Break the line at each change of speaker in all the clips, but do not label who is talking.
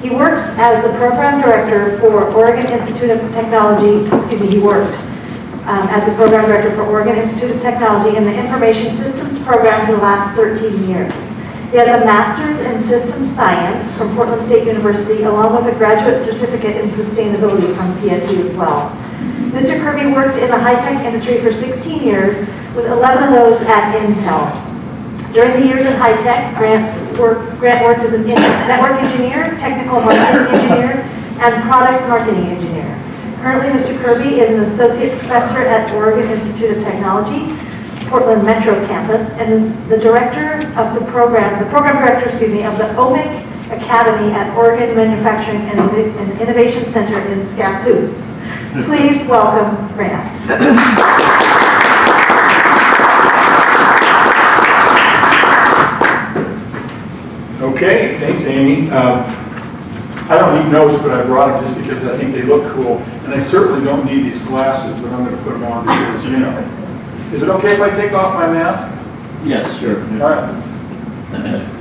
He works as the program director for Oregon Institute of Technology, he worked as the program director for Oregon Institute of Technology in the Information Systems program for the last 13 years. He has a master's in systems science from Portland State University, along with a graduate certificate in sustainability from PSU as well. Mr. Kirby worked in the high-tech industry for 16 years, with 11 of those at Intel. During the years in high-tech, Grant worked as a network engineer, technical marketing engineer, and product marketing engineer. Currently, Mr. Kirby is an associate professor at Oregon Institute of Technology, Portland Metro campus, and is the director of the program director, of the OMIC Academy at Oregon Manufacturing and Innovation Center in Scappoose. Please welcome Grant.
Okay, thanks, Amy. I don't need notes, but I brought them just because I think they look cool. And I certainly don't need these glasses, but I'm going to put them on because, you know. Is it okay if I take off my mask?
Yes, sure.
All right.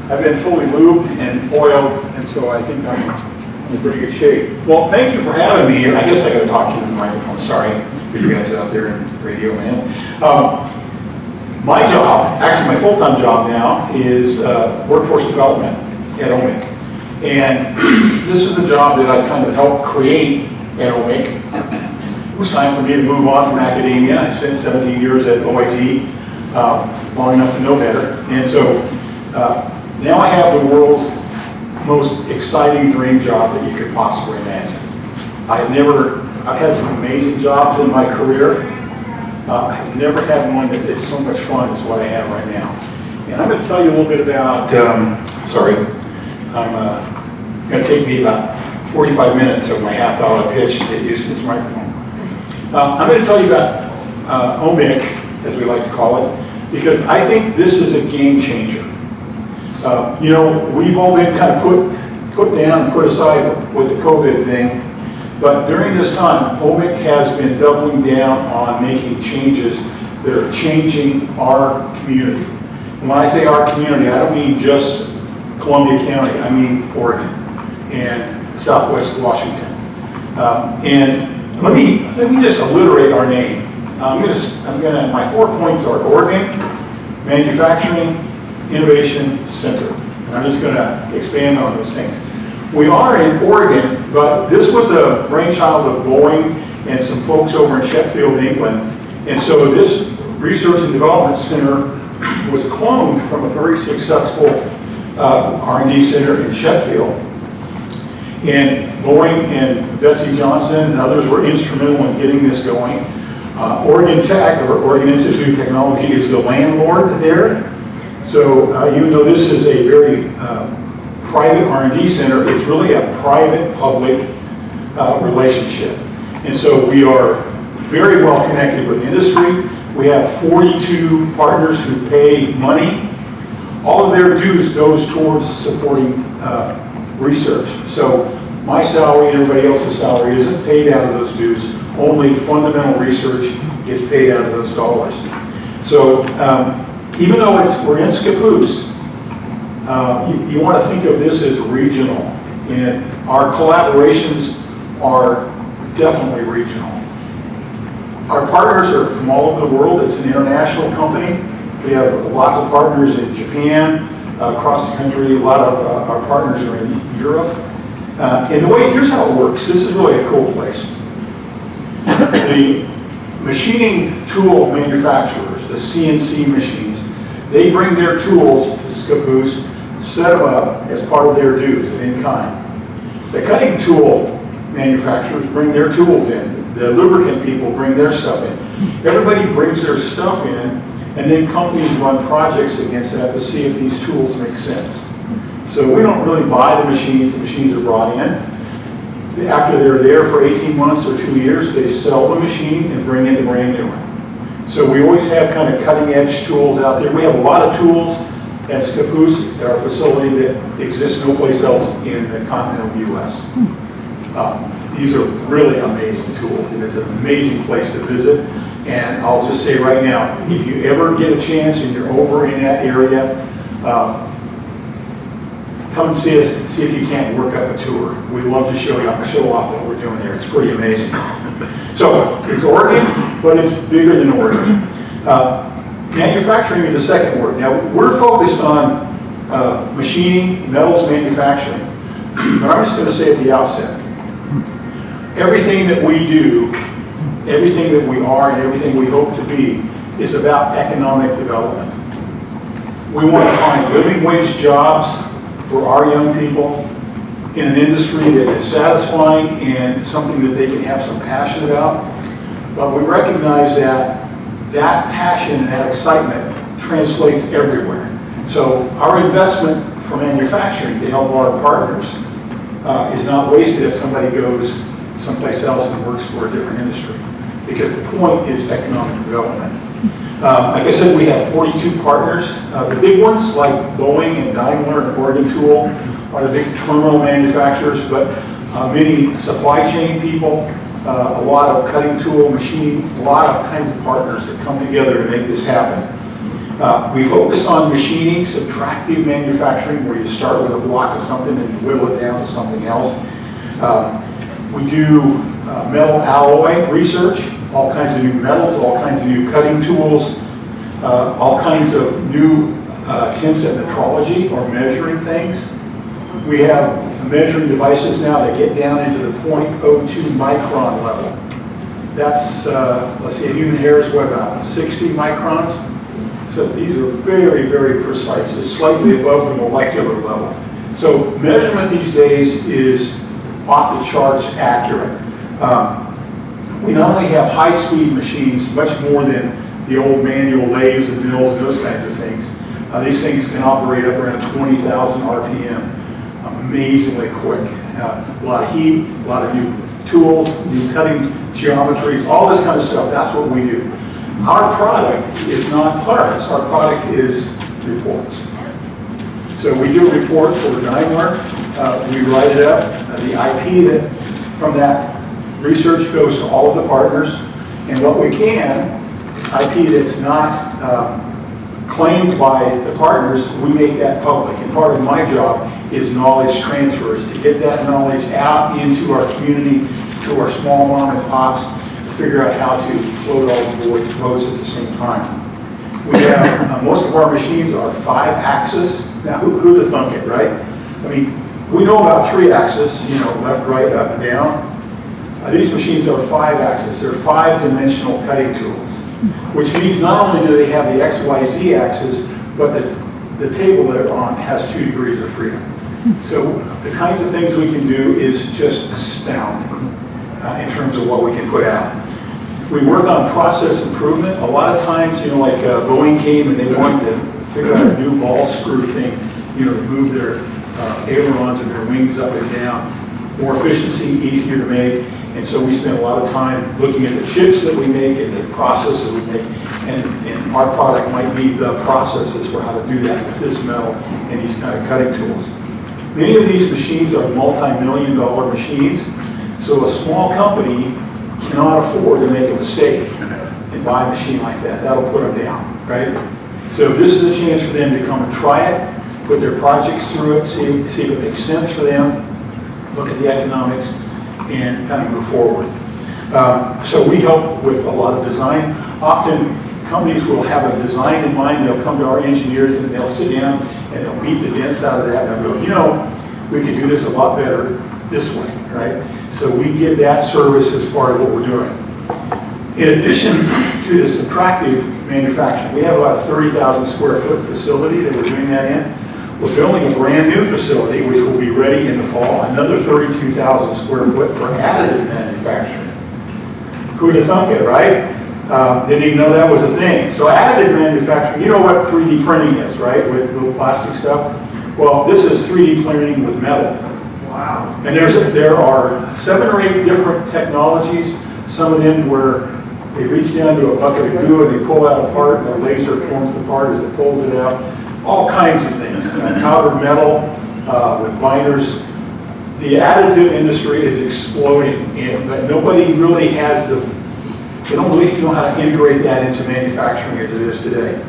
I've been fully lubed and oiled, and so I think I'm in pretty good shape. Well, thank you for having me here. I guess I got to talk into the microphone. Sorry for you guys out there in radio land. My job, actually my full-time job now, is workforce development at OMIC. And this is a job that I kind of helped create at OMIC. It was time for me to move on from academia. I spent 17 years at OIT, long enough to know better. And so now I have the world's most exciting dream job that you could possibly imagine. I've had some amazing jobs in my career. I've never had one that is so much fun as what I have right now. And I'm going to tell you a little bit about, I'm going to take me about 45 minutes of my half-hour pitch to get used to this microphone. I'm going to tell you about OMIC, as we like to call it, because I think this is a game changer. You know, we've all been kind of put down and put aside with the COVID thing, but during this time, OMIC has been doubling down on making changes that are changing our community. And when I say our community, I don't mean just Columbia County, I mean Oregon and Southwest Washington. And let me just alliterate our name. My 4 points are Oregon Manufacturing Innovation Center. And I'm just going to expand on those things. We are in Oregon, but this was a brainchild of Boeing and some folks over in Sheffield, England. And so this Research and Development Center was cloned from a very successful R&D center in Sheffield. And Boeing and Betsy Johnson and others were instrumental in getting this going. Oregon Tech, or Oregon Institute of Technology, is the landlord there. So even though this is a very private R&D center, it's really a private-public relationship. And so we are very well connected with industry. We have 42 partners who pay money. All of their dues goes towards supporting research. So my salary and everybody else's salary isn't paid out of those dues. Only fundamental research gets paid out of those dollars. So even though we're in Scappoose, you want to think of this as regional. And our collaborations are definitely regional. Our partners are from all over the world. It's an international company. We have lots of partners in Japan, across the country. A lot of our partners are in Europe. And here's how it works. This is really a cool place. The machining tool manufacturers, the CNC machines, they bring their tools to Scappoose, set them up as part of their dues and in kind. The cutting tool manufacturers bring their tools in. The lubricant people bring their stuff in. Everybody brings their stuff in, and then companies run projects against that to see if these tools make sense. So we don't really buy the machines are brought in. After they're there for 18 months or 2 years, they sell the machine and bring in the brand new one. So we always have kind of cutting edge tools out there. We have a lot of tools at Scappoose, at our facility, that exists no place else in the continental US. These are really amazing tools, and it's an amazing place to visit. And I'll just say right now, if you ever get a chance and you're over in that area, come and see us and see if you can't work up a tour. We'd love to show off what we're doing there. It's pretty amazing. So it's Oregon, but it's bigger than Oregon. Manufacturing is the second word. Now, we're focused on machining, metals manufacturing. But I'm just going to say at the outset, everything that we do, everything that we are, and everything we hope to be is about economic development. We want to find living wage jobs for our young people in an industry that is satisfying and something that they can have some passion about. But we recognize that that passion and that excitement translates everywhere. So our investment for manufacturing to help our partners is not wasted if somebody goes someplace else and works for a different industry, because the point is economic development. Like I said, we have 42 partners. The big ones, like Boeing and Daimler and Oregon Tool, are the big terminal manufacturers, but many supply chain people, a lot of cutting tool, machining, a lot of kinds of partners that come together to make this happen. We focus on machining, subtractive manufacturing, where you start with a block of something and you whittle it down to something else. We do metal alloy research, all kinds of new metals, all kinds of new cutting tools, all kinds of new attempts at metrology or measuring things. We have measuring devices now that get down into the 0.02 micron level. That's, let's see, a human hair is what, about 60 microns? So these are very, very precise. It's slightly above the molecular level. So measurement these days is off the charts accurate. We not only have high-speed machines, much more than the old manual lathes and mills and those kinds of things. These things can operate up around 20,000 RPM. Amazingly quick. A lot of heat, a lot of new tools, new cutting geometries, all this kind of stuff. That's what we do. Our product is not parts. Our product is reports. So we do a report for Daimler. We write it up. The IP that from that research goes to all of the partners. And what we can, IP that's not claimed by the partners, we make that public. And part of my job is knowledge transfers, to get that knowledge out into our community, to our small mom and pops, to figure out how to float all the boats at the same time. We have, most of our machines are 5-axis. Now, who'd have thunk it, right? I mean, we know about 3-axis, you know, left, right, up, and down. These machines are 5-axis. They're 5-dimensional cutting tools, which means not only do they have the X, Y, Z axis, but the table they're on has 2 degrees of freedom. So the kinds of things we can do is just astounding in terms of what we can put out. We work on process improvement. A lot of times, you know, like Boeing came and they wanted to figure out a new ball screw thing, you know, to move their ailerons and their wings up and down. More efficiency, easier to make. And so we spend a lot of time looking at the chips that we make and the processes we make. And our product might be the processes for how to do that with this metal and these kind of cutting tools. Many of these machines are multi-million-dollar machines. So a small company cannot afford to make a mistake and buy a machine like that. That'll put them down, right? So this is a chance for them to come and try it, put their projects through it, see if it makes sense for them, look at the economics, and kind of move forward. So we help with a lot of design. Often companies will have a design in mind. They'll come to our engineers and they'll sit down and they'll beat the dents out of that and they'll go, you know, we could do this a lot better this way, right? So we give that service as part of what we're doing. In addition to the subtractive manufacturing, we have about a 30,000 square foot facility that we're doing that in. We're building a brand new facility, which will be ready in the fall, another 32,000 square foot for additive manufacturing. Who'd have thunk it, right? Didn't even know that was a thing. So additive manufacturing, you know what 3D printing is, right? With little plastic stuff. Well, this is 3D printing with metal. Wow. And there are 7 or 8 different technologies. Some of them where they reach down to a bucket of goo and they pull out a part, and the laser forms the part as it pulls it out. All kinds of things. Powdered metal with binders. The additive industry is exploding, but nobody really has they don't really know how to integrate that into manufacturing as it is today.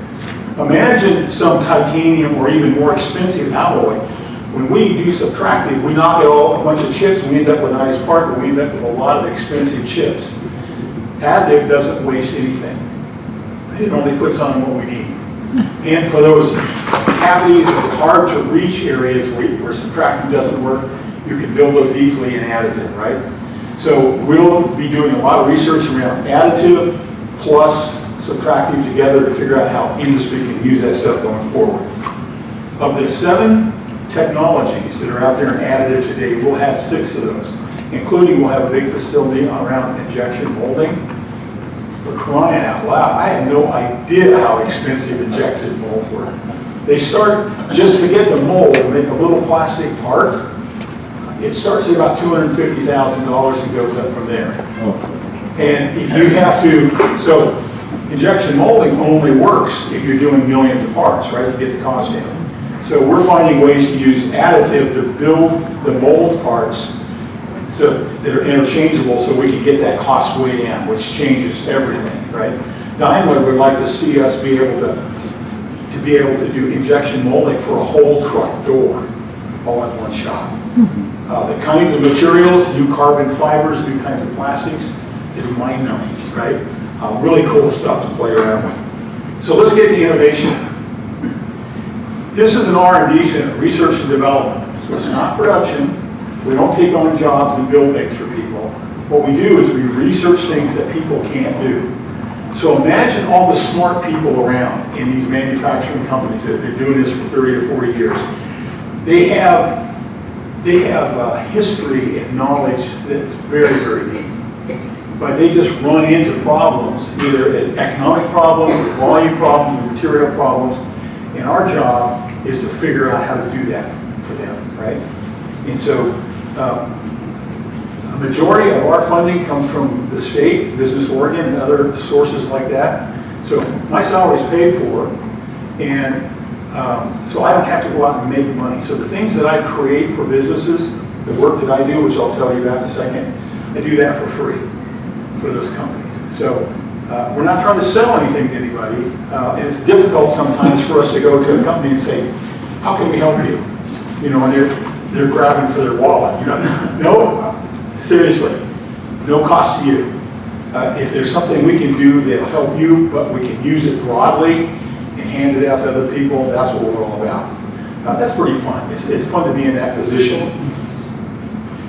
Imagine some titanium or even more expensive alloy when we do subtractive, we knock out a bunch of chips and we end up with a nice part, but we end up with a lot of expensive chips. Additive doesn't waste anything. It only puts on what we need. And for those cavities or hard to reach areas where subtractive doesn't work, you can build those easily in additive, right? So we'll be doing a lot of research around additive plus subtractive together to figure out how industry can use that stuff going forward. Of the 7 technologies that are out there in additive today, we'll have 6 of those, including we'll have a big facility around injection molding. For crying out loud, I had no idea how expensive injected molds were. They start, just to get the mold to make a little plastic part, it starts at about $250,000 and goes up from there. And if you have to, so injection molding only works if you're doing millions of parts, right, to get the cost down. So we're finding ways to use additive to build the mold parts so that are interchangeable so we can get that cost way down, which changes everything, right? Daimler would like to see us be able to do injection molding for a whole truck door, all in one shot. The kinds of materials, new carbon fibers, new kinds of plastics, is mind-numbing, right? Really cool stuff to play around with. So let's get to innovation. This is an R&D center, research and development. So it's not production. We don't take on jobs and build things for people. What we do is we research things that people can't do. So imagine all the smart people around in these manufacturing companies that have been doing this for 30 or 40 years. They have history and knowledge that's very, very deep. But they just run into problems, either economic problems, volume problems, material problems. And our job is to figure out how to do that for them, right? And so a majority of our funding comes from the state, Business Oregon, and other sources like that. So my salary is paid for, and so I don't have to go out and make money. So the things that I create for businesses, the work that I do, which I'll tell you about in a second, I do that for free for those companies. So we're not trying to sell anything to anybody. And it's difficult sometimes for us to go to a company and say, how can we help you? You know, and they're grabbing for their wallet. You know, no, seriously, no cost to you. If there's something we can do that'll help you, but we can use it broadly and hand it out to other people, that's what we're all about. That's pretty fun. It's fun to be in that position.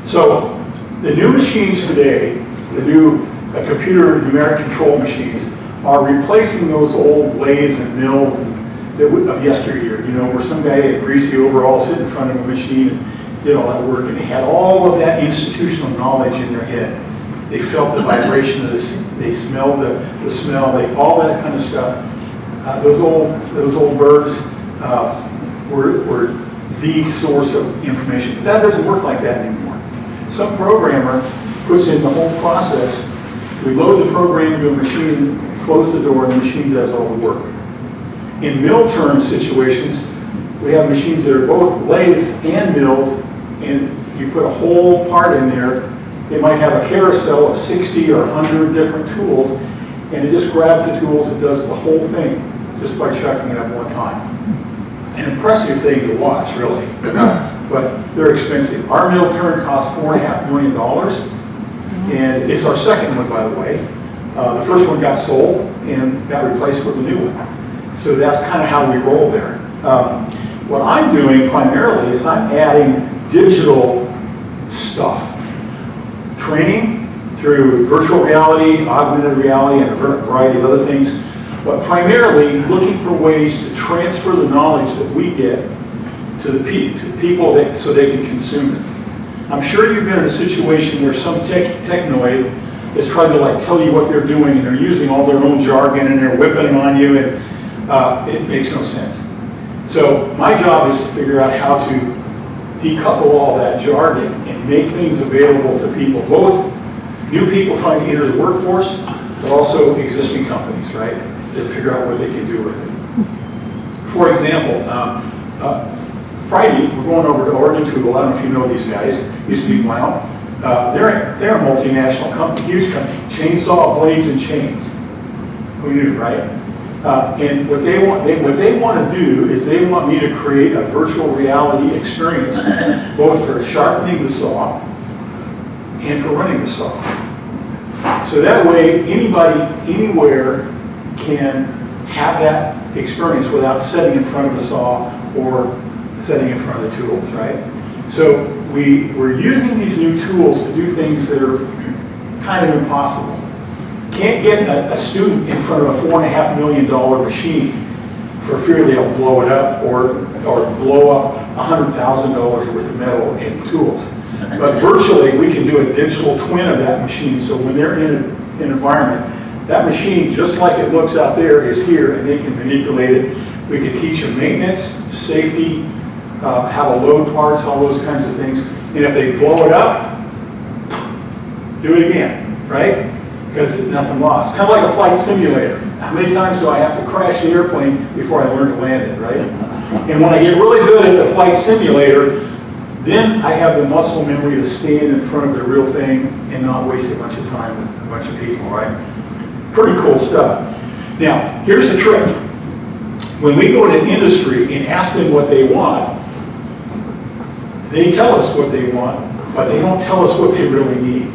So the new machines today, the new computer numeric control machines, are replacing those old lathes and mills of yesteryear, you know, where some guy had greasy overalls sitting in front of a machine and did all that work, and they had all of that institutional knowledge in their head. They felt the vibration of this, they smelled the smell, all that kind of stuff. Those old birds were the source of information. But that doesn't work like that anymore. Some programmer puts in the whole process. We load the program into a machine, close the door, and the machine does all the work. In mill term situations, we have machines that are both lathes and mills, and you put a whole part in there. They might have a carousel of 60 or 100 different tools, and it just grabs the tools and does the whole thing just by chucking it up one time. An impressive thing to watch, really, but they're expensive. Our mill turn costs $4.5 million, and it's our second one, by the way. The first one got sold and got replaced with a new one. So that's kind of how we roll there. What I'm doing primarily is I'm adding digital stuff. Training through virtual reality, augmented reality, and a variety of other things, but primarily looking for ways to transfer the knowledge that we get to the people so they can consume it. I'm sure you've been in a situation where some technoid is trying to like tell you what they're doing, and they're using all their own jargon and they're whipping it on you, and it makes no sense. So my job is to figure out how to decouple all that jargon and make things available to people, both new people trying to enter the workforce, but also existing companies, right, that figure out what they can do with it. For example, Friday, we're going over to Oregon Tool. I don't know if you know these guys, used to be Blount. They're a multinational company, huge company, chainsaw, blades, and chains. Who knew, right? And what they want to do is they want me to create a virtual reality experience, both for sharpening the saw and for running the saw. So that way, anybody, anywhere can have that experience without sitting in front of the saw or sitting in front of the tools, right? So we're using these new tools to do things that are kind of impossible. Can't get a student in front of a $4.5 million machine for fear they'll blow it up or blow up $100,000 worth of metal and tools. But virtually, we can do a digital twin of that machine, so when they're in an environment, that machine, just like it looks out there, is here, and they can manipulate it. We can teach them maintenance, safety, how to load parts, all those kinds of things. And if they blow it up, do it again, right? Because nothing lost. Kind of like a flight simulator. How many times do I have to crash the airplane before I learn to land it, right? And when I get really good at the flight simulator, then I have the muscle memory to stand in front of the real thing and not waste a bunch of time with a bunch of people, right? Pretty cool stuff. Now, here's the trick. When we go to an industry and ask them what they want, they tell us what they want, but they don't tell us what they really need.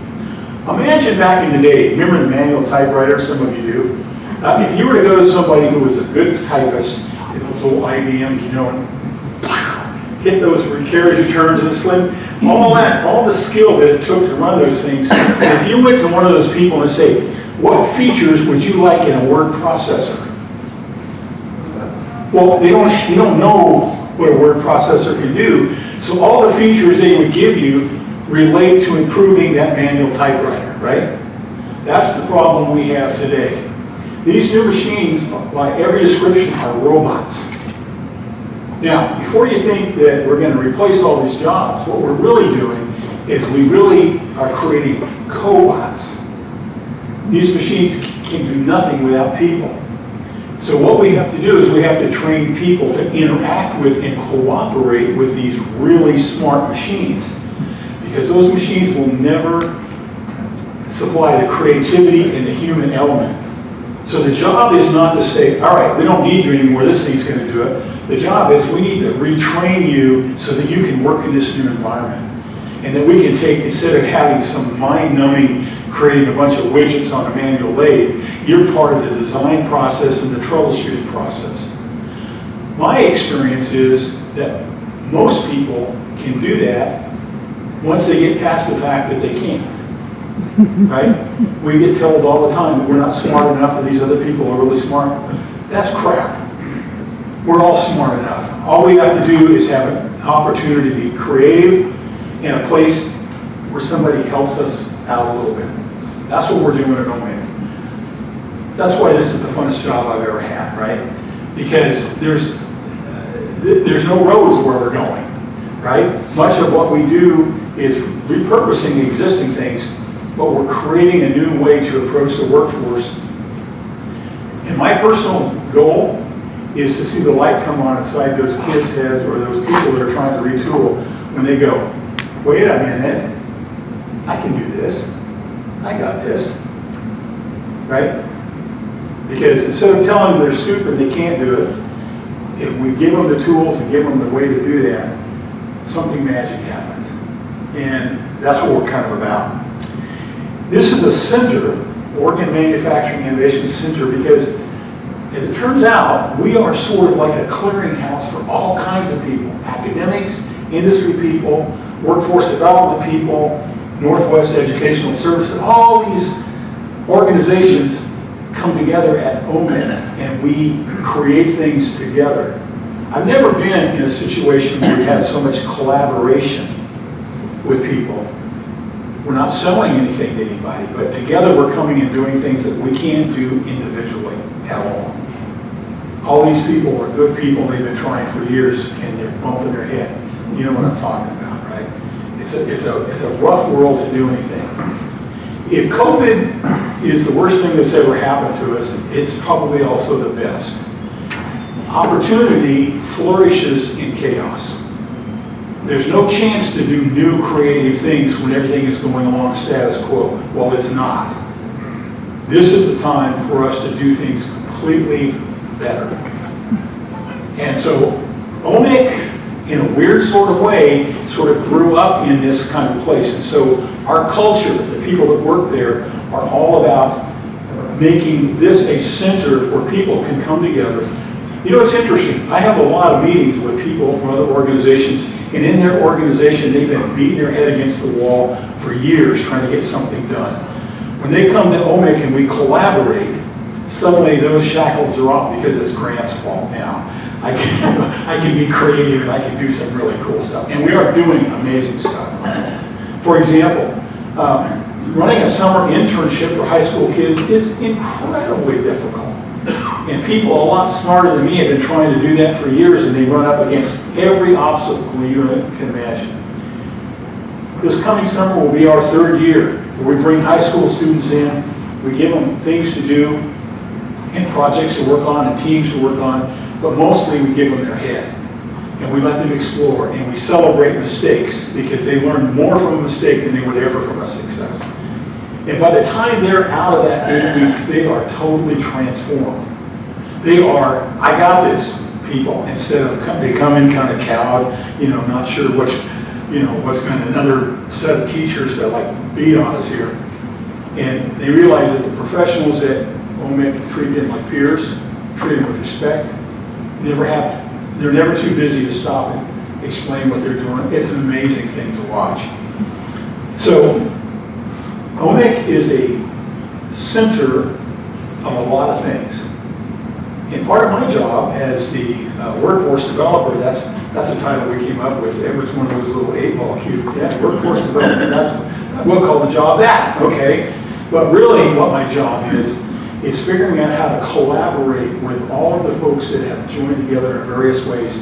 Imagine back in the day, remember the manual typewriter, some of you do? If you were to go to somebody who was a good typist, those old IBMs, you know, hit those carriage returns and slim, all the skill that it took to run those things. And if you went to one of those people and say, what features would you like in a word processor? Well, they don't know what a word processor can do, so all the features they would give you relate to improving that manual typewriter, right? That's the problem we have today. These new machines, by every description, are robots. Now, before you think that we're going to replace all these jobs, what we're really doing is we really are creating cobots. These machines can do nothing without people. So what we have to do is we have to train people to interact with and cooperate with these really smart machines, because those machines will never supply the creativity and the human element. So the job is not to say, all right, we don't need you anymore, this thing's going to do it. The job is we need to retrain you so that you can work in this new environment. And that we can take, instead of having some mind-numbing, creating a bunch of widgets on a manual lathe, you're part of the design process and the troubleshooting process. My experience is that most people can do that once they get past the fact that they can't. Right? We get told all the time that we're not smart enough or these other people are really smart. That's crap. We're all smart enough. All we have to do is have an opportunity to be creative in a place where somebody helps us out a little bit. That's what we're doing at OMIC. That's why this is the funnest job I've ever had, right? Because there's no roads where we're going, right? Much of what we do is repurposing the existing things, but we're creating a new way to approach the workforce. And my personal goal is to see the light come on inside those kids' heads or those people that are trying to retool when they go, wait a minute, I can do this. I got this, right? Because instead of telling them they're stupid, they can't do it, if we give them the tools and give them the way to do that, something magic happens. And that's what we're kind of about. This is a center, Oregon Manufacturing Innovation Center, because as it turns out, we are sort of like a clearinghouse for all kinds of people, academics, industry people, workforce development people, Northwest Educational Services, all these organizations come together at OMIC and we create things together. I've never been in a situation where we've had so much collaboration with people. We're not selling anything to anybody, but together we're coming and doing things that we can't do individually at all. All these people are good people, they've been trying for years and they're bumping their head. You know what I'm talking about, right? It's a rough world to do anything. If COVID is the worst thing that's ever happened to us, it's probably also the best. Opportunity flourishes in chaos. There's no chance to do new creative things when everything is going along status quo. Well, it's not. This is the time for us to do things completely better. And so OMIC, in a weird sort of way, sort of grew up in this kind of place. And so our culture, the people that work there, are all about making this a center where people can come together. You know, it's interesting. I have a lot of meetings with people from other organizations, and in their organization, they've been beating their head against the wall for years trying to get something done. When they come to OMIC and we collaborate, suddenly those shackles are off because it's Grant's fault now. I can be creative and I can do some really cool stuff. And we are doing amazing stuff. For example, running a summer internship for high school kids is incredibly difficult. And people a lot smarter than me have been trying to do that for years, and they run up against every obstacle you can imagine. This coming summer will be our third year, where we bring high school students in, we give them things to do, and projects to work on, and teams to work on, but mostly we give them their head. And we let them explore, and we celebrate mistakes, because they learn more from a mistake than they would ever from a success. And by the time they're out of that 8 weeks, they are totally transformed. They are, I got this, people, instead of, they come in kind of cowed, you know, not sure what, you know, what's going to, another set of teachers that like beat on us here. And they realize that the professionals at OMIC treat them like peers, treat them with respect, they're never too busy to stop and explain what they're doing. It's an amazing thing to watch. So, OMIC is a center of a lot of things. And part of my job as the workforce developer, that's the title we came up with. It was one of those little 8-ball cubes. Yeah, workforce development, we'll call the job that, okay? But really what my job is figuring out how to collaborate with all of the folks that have joined together in various ways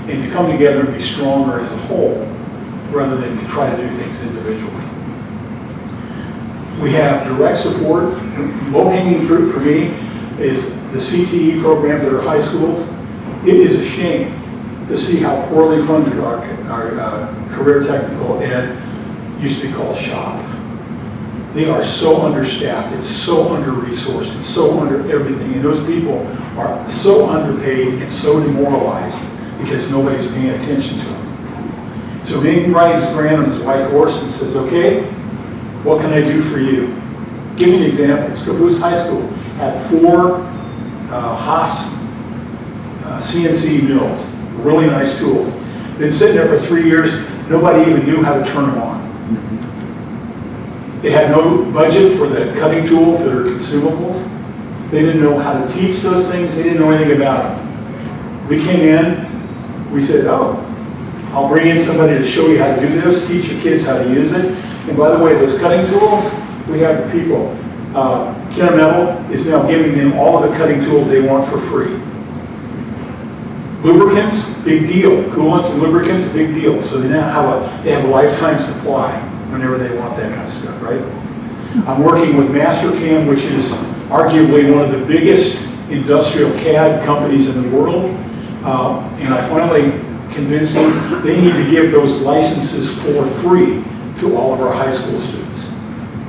and to come together and be stronger as a whole rather than to try to do things individually. We have direct support. Low-hanging fruit for me is the Cte programs that are high schools. It is a shame to see how poorly funded our career technical ed used to be called SHOP. They are so understaffed, it's so under-resourced, it's so under everything, and those people are so underpaid and so demoralized because nobody's paying attention to them. So he rides Grant on his white horse and says, okay, what can I do for you? Give me an example. Scappoose High School had 4 Haas CNC mills, really nice tools. Been sitting there for 3 years, nobody even knew how to turn them on. They had no budget for the cutting tools that are consumables. They didn't know how to teach those things. They didn't know anything about them. We came in, we said, oh, I'll bring in somebody to show you how to do this, teach your kids how to use it. And by the way, those cutting tools, we have the people. Kennametal is now giving them all of the cutting tools they want for free. Lubricants, big deal. Coolants and lubricants, big deal. So they now have a lifetime supply whenever they want that kind of stuff, right? I'm working with Mastercam, which is arguably one of the biggest industrial CAD companies in the world. And I finally convinced them they need to give those licenses for free to all of our high school students.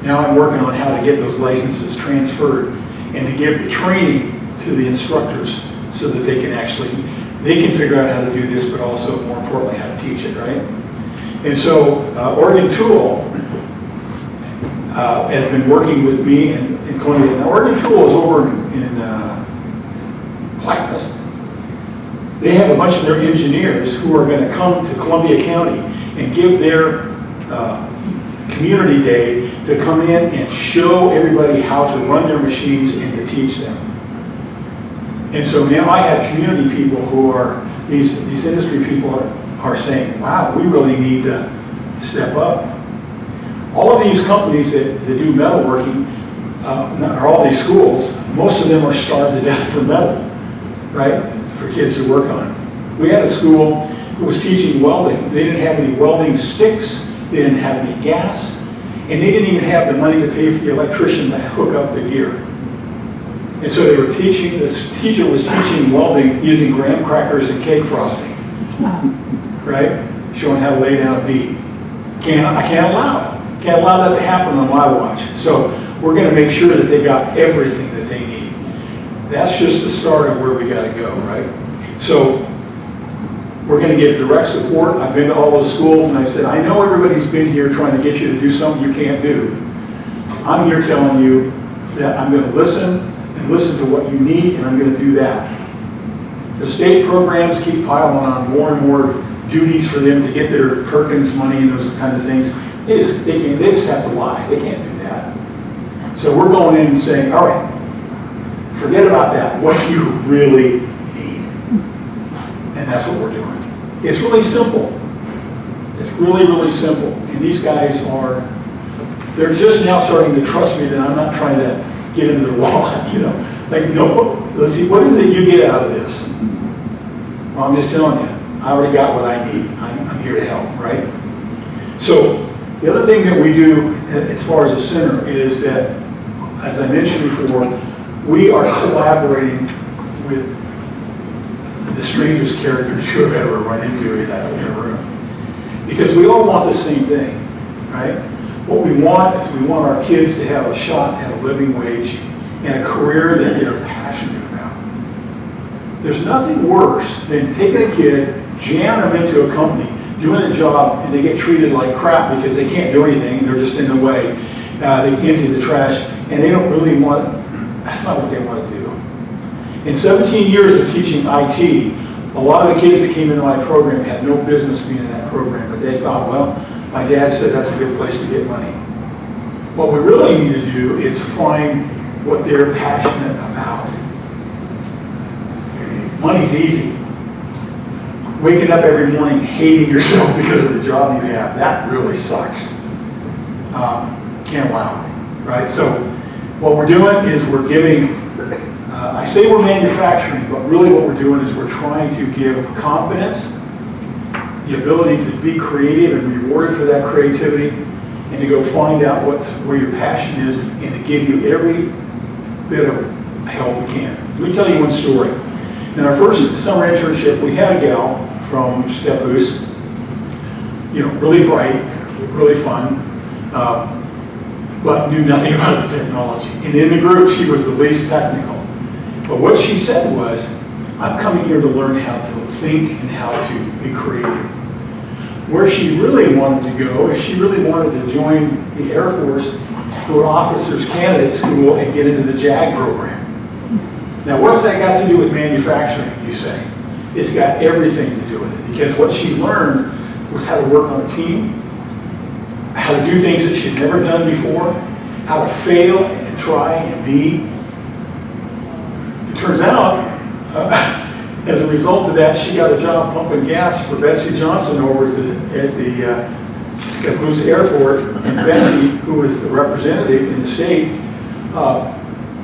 Now I'm working on how to get those licenses transferred and to give the training to the instructors so that they can figure out how to do this, but also more importantly, how to teach it, right? And so Oregon Tool has been working with me in Columbia. Now Oregon Tool is over in Clackamas. They have a bunch of their engineers who are going to come to Columbia County and give their community day to come in and show everybody how to run their machines and to teach them. And so now I have community people who are, these industry people are saying, wow, we really need to step up. All of these companies that do metalworking, or all these schools, most of them are starved to death for metal, right, for kids to work on. We had a school who was teaching welding. They didn't have any welding sticks, they didn't have any gas, and they didn't even have the money to pay for the electrician to hook up the gear. And so they were teaching, this teacher was teaching welding using graham crackers and cake frosting, right? Showing how to lay down a bead. I can't allow it. Can't allow that to happen on my watch. So we're going to make sure that they got everything that they need. that's just the start of where we got to go, right? So we're going to give direct support. I've been to all those schools and I've said, I know everybody's been here trying to get you to do something you can't do. I'm here telling you that I'm going to listen and listen to what you need, and I'm going to do that. The state programs keep piling on more and more duties for them to get their Perkins money and those kind of things. They just have to lie. They can't do that. So we're going in and saying, all right, forget about that. What do you really need? And that's what we're doing. It's really simple. It's really, really simple. And these guys they're just now starting to trust me that I'm not trying to get into their wallet, you know. Like, no, let's see, what is it you get out of this? Well, I'm just telling you, I already got what I need. I'm here to help, right? So the other thing that we do as far as a center is that, as I mentioned before, we are collaborating with the strangest characters you have ever run into in a room. Because we all want the same thing, right? What we want is we want our kids to have a shot at a living wage and a career that they're passionate about. There's nothing worse than taking a kid, jamming them into a company, doing a job, and they get treated like crap because they can't do anything, they're just in the way. They empty the trash, and they don't really want it. That's not what they want to do. In 17 years of teaching IT, a lot of the kids that came into my program had no business being in that program, but they thought, well, my dad said that's a good place to get money. What we really need to do is find what they're passionate about. Money's easy. Waking up every morning hating yourself because of the job you have, that really sucks. Can't allow it, right? So what we're doing is we're giving, I say we're manufacturing, but really what we're doing is we're trying to give confidence, the ability to be creative and rewarded for that creativity, and to go find out where your passion is, and to give you every bit of help we can. Let me tell you one story. In our first summer internship, we had a gal from Scappoose, really bright, really fun, but knew nothing about the technology. And in the group, she was the least technical. But what she said was, I'm coming here to learn how to think and how to be creative. Where she really wanted to go is she really wanted to join the Air Force, go to Officers Candidate School, and get into the JAG program. Now, what's that got to do with manufacturing, you say? It's got everything to do with it, because what she learned was how to work on a team, how to do things that she'd never done before, how to fail and try and be. It turns out, as a result of that, she got a job pumping gas for Betsy Johnson over at the Scappoose Airport, and Betsy, who was the representative in the state,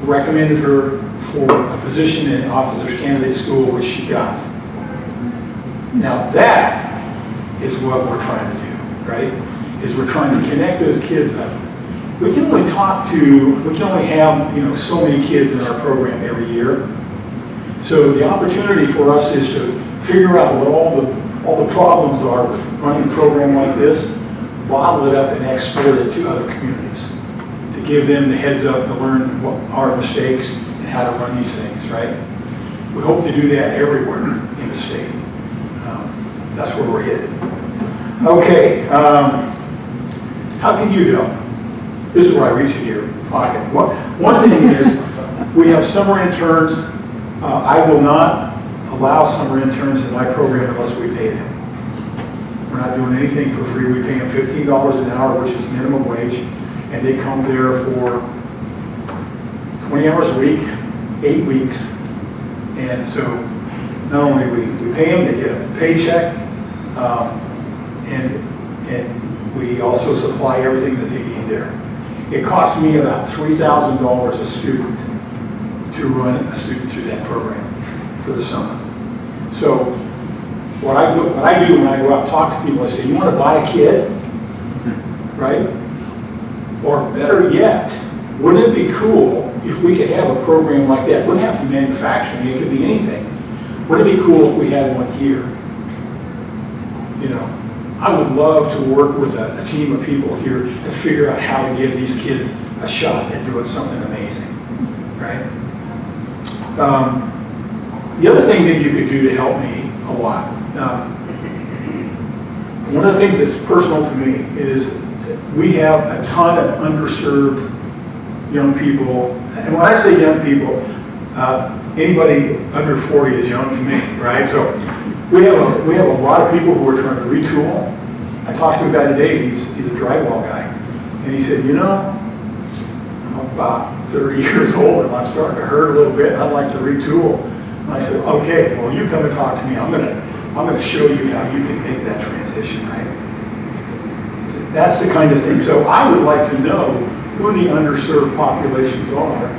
recommended her for a position in Officers Candidate School, which she got. Now that is what we're trying to do, right? Is we're trying to connect those kids up. We can only have so many kids in our program every year. So the opportunity for us is to figure out what all the problems are with running a program like this, bottle it up and export it to other communities, to give them the heads up to learn what our mistakes and how to run these things, right? We hope to do that everywhere in the state. That's where we're headed. Okay, how can you help? This is where I reach in your pocket. One thing is, we have summer interns. I will not allow summer interns in my program unless we pay them. We're not doing anything for free. We pay them $15 an hour, which is minimum wage, and they come there for 20 hours a week, 8 weeks. And so not only we pay them, they get a paycheck, and we also supply everything that they need there. It costs me about $3,000 a student to run a student through that program for the summer. So what I do when I go out and talk to people, I say, you want to buy a kid, right? Or better yet, wouldn't it be cool if we could have a program like that? It wouldn't have to be manufacturing, it could be anything. Wouldn't it be cool if we had one here? I would love to work with a team of people here to figure out how to give these kids a shot at doing something amazing, right? The other thing that you could do to help me a lot, one of the things that's personal to me is we have a ton of underserved young people. And when I say young people, anybody under 40 is young to me, right? So we have a lot of people who are trying to retool. I talked to a guy today, he's a drywall guy, and he said, you know, I'm about 30 years old and I'm starting to hurt a little bit, and I'd like to retool. And I said, okay, well, you come and talk to me. I'm gonna show you how you can make that transition, right? That's the kind of thing. So I would like to know who the underserved populations are.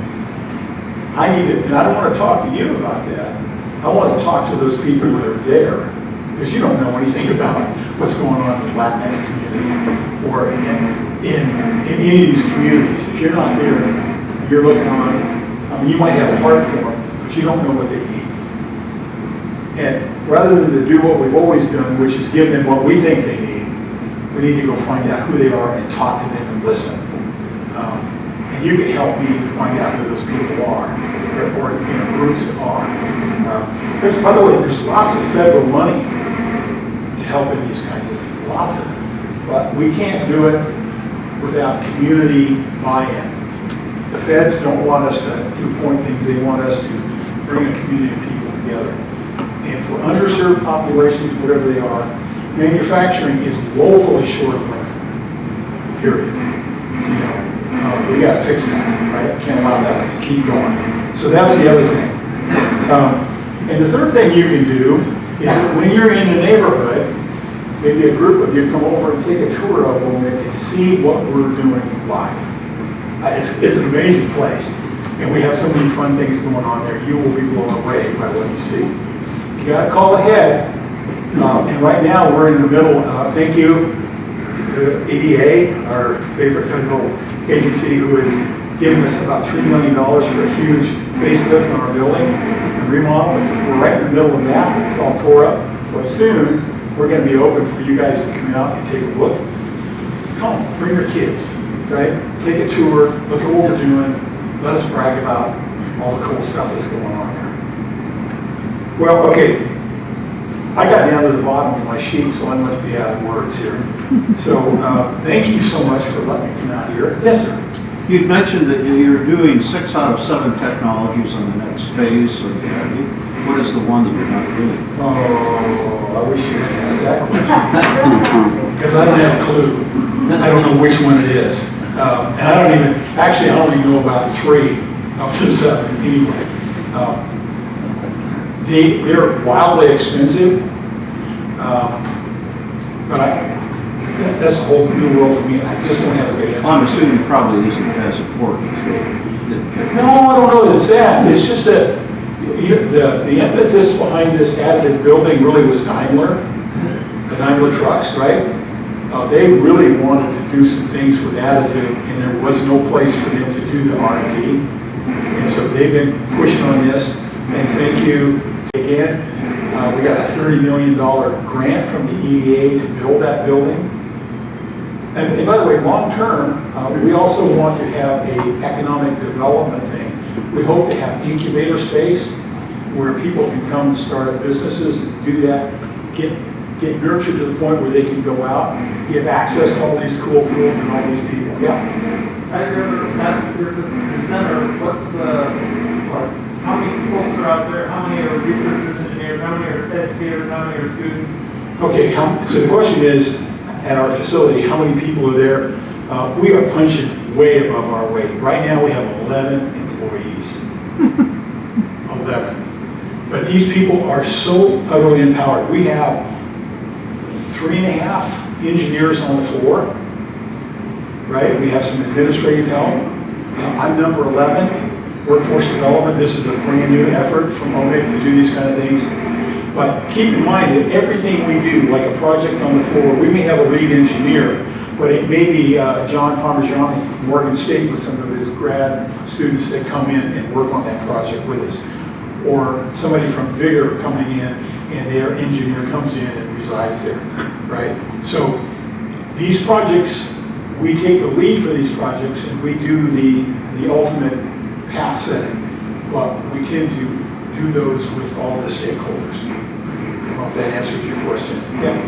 I need it, and I don't want to talk to you about that. I want to talk to those people that are there, because you don't know anything about what's going on in the Latinx community or in any of these communities. If you're not there, you're looking on, I mean, you might have a heart for them, but you don't know what they need. And rather than to do what we've always done, which is give them what we think they need, we need to go find out who they are and talk to them and listen. And you can help me find out who those people are, or groups are. By the way, there's lots of federal money to help in these kinds of things, lots of it. But we can't do it without community buy-in. The feds don't want us to do point things, they want us to bring a community of people together. And for underserved populations, wherever they are, manufacturing is woefully short of women, period. You know, we got to fix that, right? Can't allow that to keep going. So that's the other thing. And the third thing you can do is that when you're in the neighborhood, maybe a group of you come over and take a tour of them and can see what we're doing live. It's an amazing place, and we have so many fun things going on there. You will be blown away by what you see. You got to call ahead. And right now we're in the middle, thank you, ADA, our favorite federal agency, who is giving us about $3 million for a huge facelift on our building and remodel. We're right in the middle of that. It's all tore up. But soon we're going to be open for you guys to come out and take a look. Come on, bring your kids, right? Take a tour, look at what we're doing. Let us brag about all the cool stuff that's going on there. Well, okay. I got down to the bottom of my sheet, so I must be out of words here. So thank you so much for letting me come out here. Yes, sir.
You'd mentioned that you're doing 6 out of 7 technologies on the next phase of the study. What is the one that you're not doing?
Oh, I wish you had asked that question. Because I don't have a clue. I don't know which one it is. And I don't even, actually I only know about 3 of the 7 anyway. They're wildly expensive, but that's a whole new world for me, and I just don't have a good answer.
Well, I'm assuming it probably isn't as important.
No, I don't know that it's that. It's just that the impetus behind this additive building really was Daimler, the Daimler trucks, right? They really wanted to do some things with additive, and there was no place for them to do the R&D. And so they've been pushing on this, and thank you again. We got a $30 million grant from the EDA to build that building. And by the way, long term, we also want to have an economic development thing. We hope to have incubator space where people can come and start up businesses and do that, get nurtured to the point where they can go out, give access to all these cool tools and all these people. Yeah.
At your center, what's how many folks are out there? How many are researchers, engineers? How many are educators? How many are students?
Okay, so the question is, at our facility, how many people are there? We are punching way above our weight. Right now we have 11 employees. 11. But these people are so utterly empowered. We have 3.5 engineers on the floor, right? We have some administrative help. I'm number 11. Workforce development, this is a brand new effort from OMIC to do these kind of things. But keep in mind that everything we do, like a project on the floor, we may have a lead engineer, but it may be John Parmigiani from Morgan State with some of his grad students that come in and work on that project with us. Or somebody from Vigor coming in and their engineer comes in and resides there, right? So these projects, we take the lead for these projects and we do the ultimate path setting. but we tend to do those with all the stakeholders. I don't know if that answers your question. Yeah.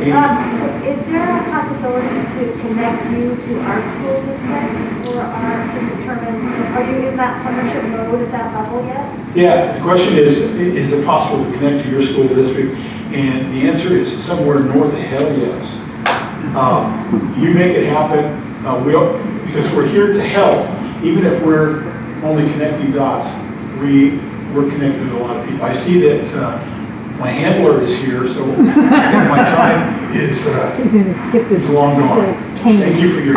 Amy?
Is there a possibility to connect you to our school district or to determine, are you in that partnership mode at that level yet?
Yeah, the question is it possible to connect to your school district? And the answer is somewhere north of hell yes. You make it happen, because we're here to help. Even if we're only connecting dots, we're connecting to a lot of people. I see that my handler is here, so I think my time is long gone. Thank you for your.